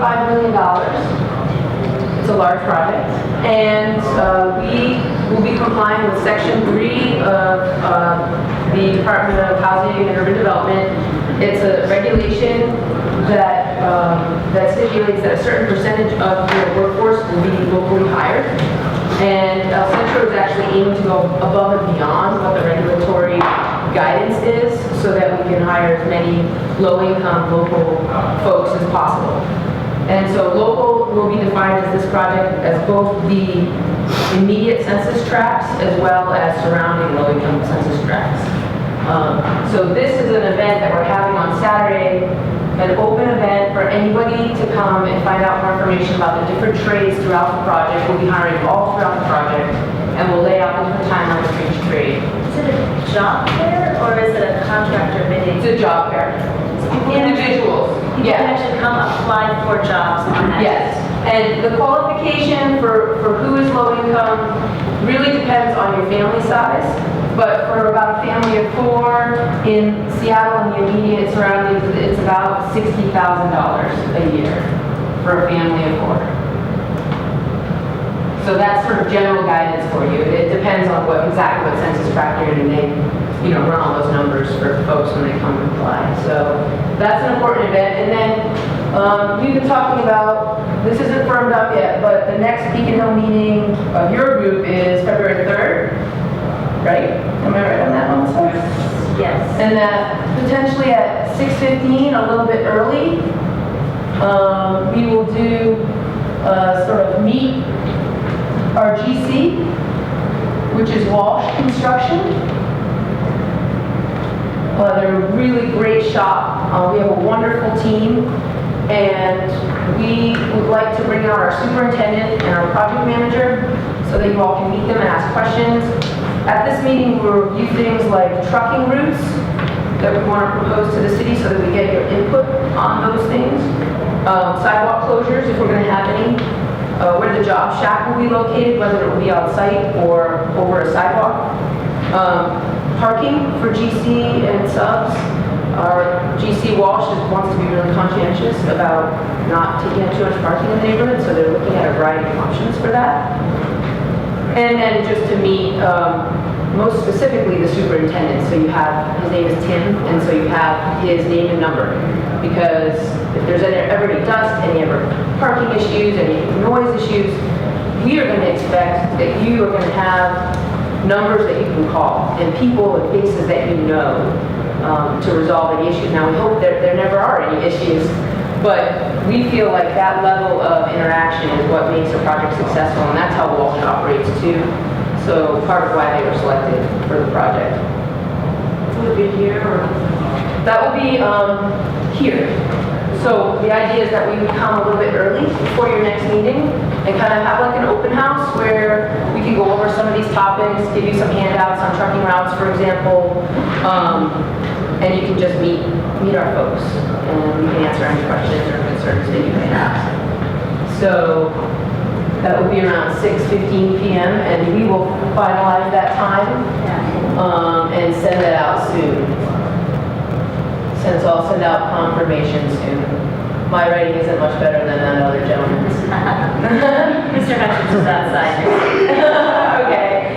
$1.5 million. It's a large project. And we will be complying with Section 3 of the Department of Housing and Urban Development. It's a regulation that that stipulates that a certain percentage of your workforce will be locally hired. And El Centro is actually aiming to go above and beyond what the regulatory guidance is so that we can hire as many low-income local folks as possible. And so local will be defined as this project as both the immediate census tracts as well as surrounding low-income census tracts. So this is an event that we're having on Saturday, an open event for anybody to come and find out more information about the different trades throughout the project. We'll be hiring all throughout the project, and we'll lay out the different timelines for each trade. Is it a job fair or is it a contractor bidding? It's a job fair. Individuals. People can actually come apply for jobs on that. Yes, and the qualification for who is low income really depends on your family size, but for about a family of 4 in Seattle and the immediate surroundings, it's about $60,000 a year for a family of 4. So that's sort of general guidance for you. It depends on exactly what census tract you're in, and they run all those numbers for folks when they come and apply. So that's an important event. And then we've been talking about, this isn't firmed up yet, but the next Beacon Hill meeting of your group is February 3rd, right? Am I right on that one, sir? Yes. And that potentially at 6:15, a little bit early, we will do sort of meet our GC, which is Walsh Construction. They're a really great shop. We have a wonderful team, and we would like to bring out our superintendent and our project manager so that you all can meet them and ask questions. At this meeting, we'll review things like trucking routes that we want to propose to the city so that we get your input on those things. Sidewalk closures, if we're going to have any. Where the job shack will be located, whether it will be on site or over a sidewalk. Parking for GC and subs. Our GC Walsh wants to be really conscientious about not taking up too much parking in the neighborhood, so they're looking at a variety of options for that. And then just to meet, most specifically, the superintendent. So you have, his name is Tim, and so you have his name and number. Because if there's ever any dust, any ever parking issues, any noise issues, we are going to expect that you are going to have numbers that you can call and people and faces that you know to resolve any issues. Now we hope that there never are any issues, but we feel like that level of interaction is what makes a project successful, and that's how Walsh operates too. So part of why they were selected for the project. Will it be here or? That will be here. So the idea is that we would come a little bit early before your next meeting and kind of have like an open house where we can go over some of these topics, give you some handouts on trucking routes, for example, and you can just meet our folks and we can answer any questions or concerns that you may have. So that will be around 6:15 p.m. and we will finalize that time and send that out soon. So I'll send out confirmation soon. My writing isn't much better than that other gentleman's. Mr. Hutchins is outside. Okay.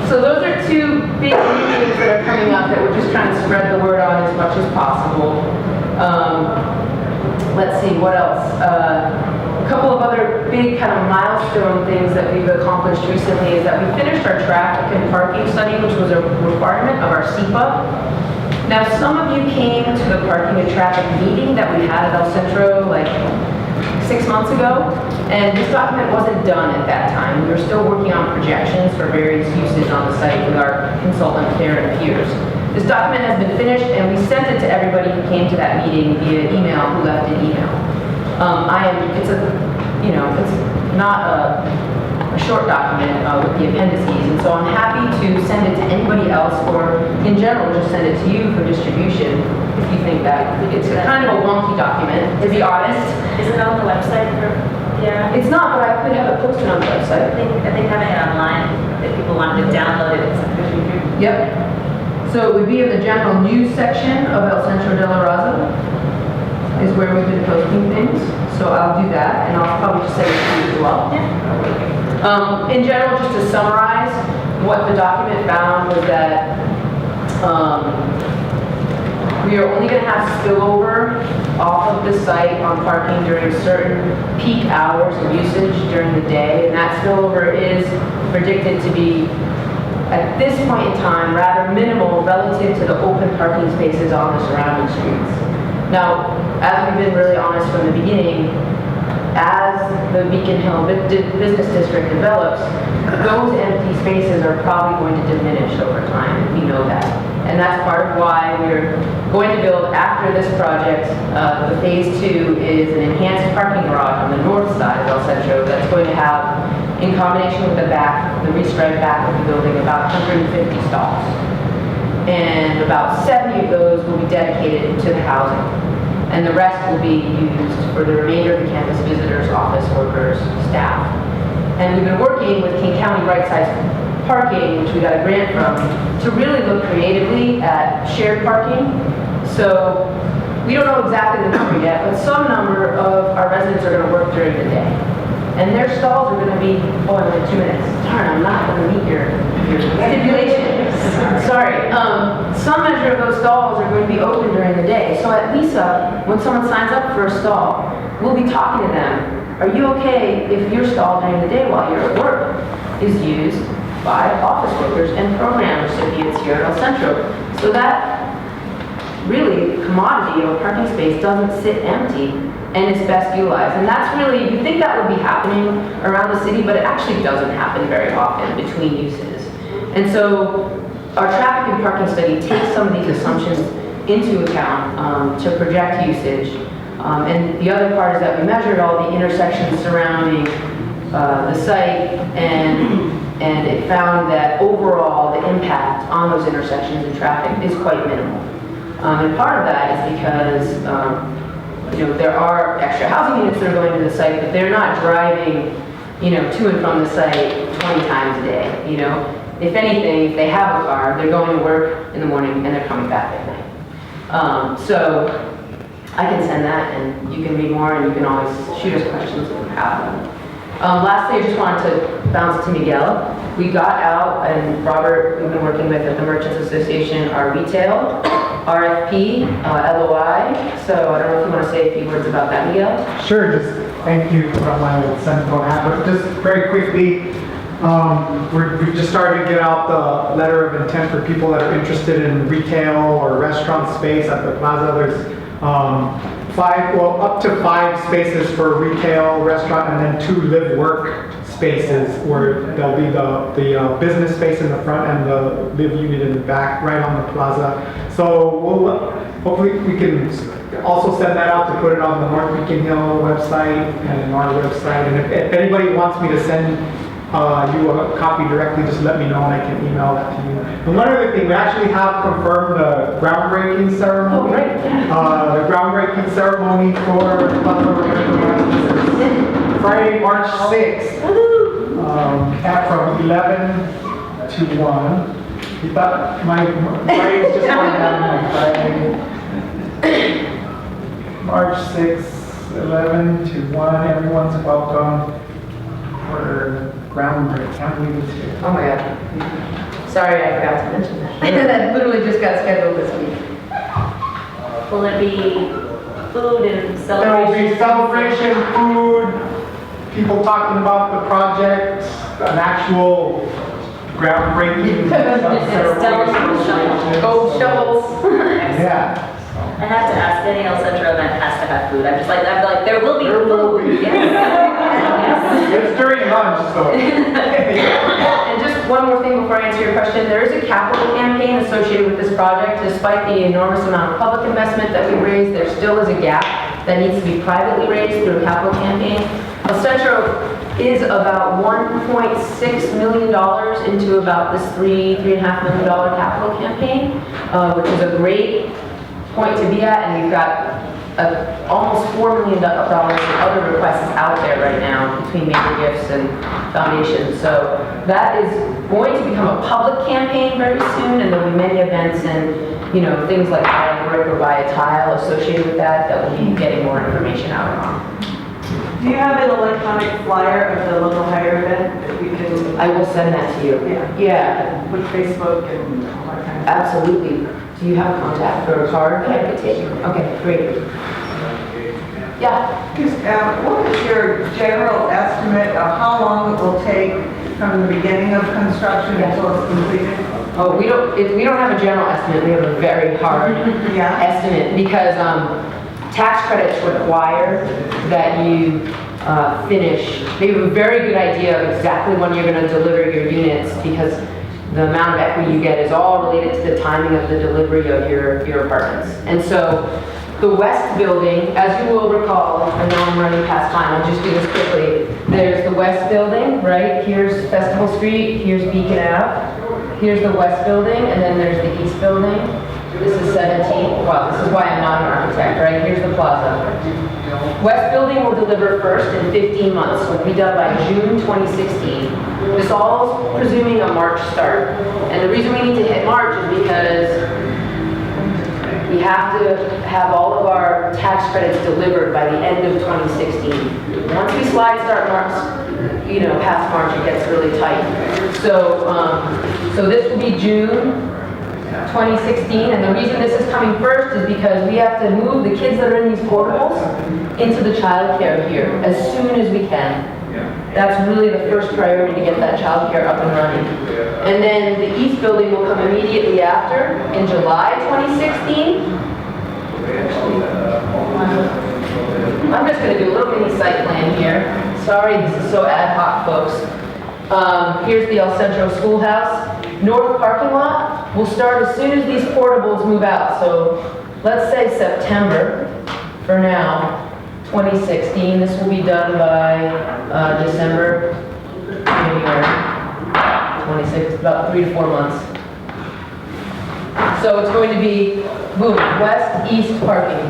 So those are 2 big meetings that are coming up that we're just trying to spread the word on as much as possible. Let's see, what else? A couple of other big kind of milestone things that we've accomplished recently is that we finished our traffic and parking study, which was a requirement of our SEPA. Now, some of you came to the parking and traffic meeting that we had at El Centro like 6 months ago, and this document wasn't done at that time. We were still working on projections for various uses on the site with our consultant, Karen Peters. This document has been finished, and we sent it to everybody who came to that meeting via email, who left an email. It's not a short document with the appendices, and so I'm happy to send it to anybody else, or in general, just send it to you for distribution if you think that it's kind of a wonky document, to be honest. Is it on the website for? Yeah. It's not, but I could have it posted on the website. I think having it online, if people wanted to download it, it's good. Yep. So it would be in the general news section of El Centro de la Raza, is where we've been posting things. So I'll do that, and I'll probably just send it to you as well. In general, just to summarize, what the document found was that we are only going to have spillover off of the site on parking during certain peak hours of usage during the day, and that spillover is predicted to be, at this point in time, rather minimal relative to the open parking spaces on the surrounding streets. Now, as we've been really honest from the beginning, as the Beacon Hill Business District develops, those empty spaces are probably going to diminish over time. We know that. And that's part of why we're going to build, after this project, the phase 2 is an enhanced parking garage on the north side of El Centro that's going to have, in combination with the back, the restriped back of the building, about 150 stalls. And about 70 of those will be dedicated to the housing. And the rest will be used for the remainder of the campus visitors, office workers, staff. And we've been working with King County Right-Size Parking, which we got a grant from, to really look creatively at shared parking. So we don't know exactly the number yet, but some number of our residents are going to work during the day. And their stalls are going to be, oh, in like 2 minutes. Darn, I'm not going to meet your stipulation. Sorry. Some measure of those stalls are going to be open during the day. So at Lisa, when someone signs up for a stall, we'll be talking to them. Are you okay if your stall during the day while you're at work is used by office workers and program recipients here at El Centro? So that really commodity of a parking space doesn't sit empty and it's best utilized. And that's really, you think that would be happening around the city, but it actually doesn't happen very often between uses. And so our traffic and parking study takes some of these assumptions into account to project usage. And the other part is that we measured all the intersections surrounding the site, and it found that overall the impact on those intersections and traffic is quite minimal. And part of that is because there are extra housing units that are going to the site, but they're not driving to and from the site 20 times a day. If anything, if they have a car, they're going to work in the morning and they're coming back at night. So I can send that, and you can read more, and you can always shoot us questions if you have them. Lastly, I just wanted to bounce to Miguel. We got out, and Robert, we've been working with at the Merchants Association, our retail RFP, LOI. So I don't know if you want to say a few words about that, Miguel? Sure, just thank you from my Central Habit. Just very quickly, we just started to get out the letter of intent for people that are interested in retail or restaurant space at the plaza. There's up to 5 spaces for retail, restaurant, and then 2 live-work spaces where there'll be the business space in the front and the live unit in the back, right on the plaza. So hopefully we can also send that out to put it on the North Beacon Hill website and our website. And if anybody wants me to send you a copy directly, just let me know and I can email that to you. And one other thing, we actually have confirmed the groundbreaking ceremony. Oh, great. The groundbreaking ceremony for Friday, March 6th, from 11 to 1. You thought my Friday was just going down my Friday. March 6th, 11 to 1. Everyone's welcome for groundbreaking. Can't believe it's here. Oh my God. Sorry, I forgot to mention that. That literally just got scheduled this week. Will there be food and There will celebration? be celebration, food, people talking about the project, an actual groundbreaking ceremony. Gold shovels. Yeah. I have to ask, any El Centro event has to have food. I'm like, there will be food. Yes. It's during lunch, so. And just one more thing before I answer your question. There is a capital campaign associated with this project. Despite the enormous amount of public investment that we raised, there still is a gap that needs to be privately raised through a capital campaign. El Centro is about $1.6 million into about this $3.5 million capital campaign, which is a great point to be at, and we've got almost $4 million in other requests out there right now between major gifts and foundations. So that is going to become a public campaign very soon, and there'll be many events and things like buy a brick or buy a tile associated with that we'll be getting more information out on. Do you have an electronic flyer of the local hire event that we can, I will send that to you. Yeah. With Facebook and all that kind of stuff? Absolutely. Do you have a contact or a card that I could take? Okay, great. Yeah, Just, what is your general estimate of how long it will take from the beginning of construction until it's completed? oh, we don't have a general estimate, we have a very hard Yeah. estimate because tax credits require that you finish. They have a very good idea of exactly when you're going to deliver your units because the amount of equity you get is all related to the timing of the delivery of your apartments. And so the west building, as you will recall, I know I'm running past time, I'll just do this quickly. There's the west building, right? Here's Festival Street, here's Beacon Ave, here's the west building, and then there's the east building. This is 17. Wow, this is why I'm not an architect, right? Here's the plaza. West building will deliver first in 15 months, so it'll be done by June 2016. This all is presuming a March start. And the reason we need to hit March is because we have to have all of our tax credits delivered by the end of 2016. Once we start March, past March, it gets really tight. So this will be June 2016, and the reason this is coming first is because we have to move the kids that are in these portables into the childcare here as soon as we can. That's really the first priority to get that childcare up and running. And then the east building will come immediately after in July 2016. I'm just going to do a little mini site plan here. Sorry, this is so ad hoc, folks. Here's the El Centro Schoolhouse. North parking lot will start as soon as these portables move out. So let's say September for now. 2016. This will be done by December, January 26th, about 3 to 4 months. So it's going to be, boom, west, east parking,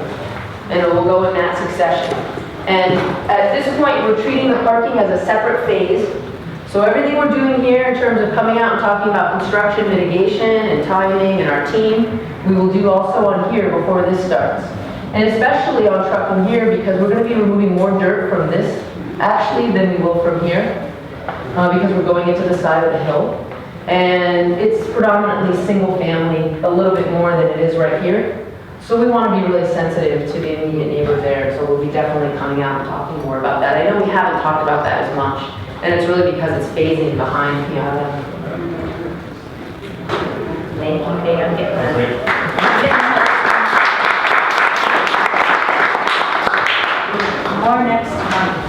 and it will go in that succession. And at this point, we're treating the parking as a separate phase. So everything we're doing here in terms of coming out and talking about construction mitigation and timing and our team, we will do also on here before this starts. And especially on trucking here because we're going to be removing more dirt from this actually than we will from here because we're going into the side of the hill. And it's predominantly single family, a little bit more than it is right here. So we want to be really sensitive to the immediate neighbor there. So we'll be definitely coming out and talking more about that. I know we haven't talked about that as much. And it's really because it's phasing behind Piata. Thank you, they don't get that. More next month.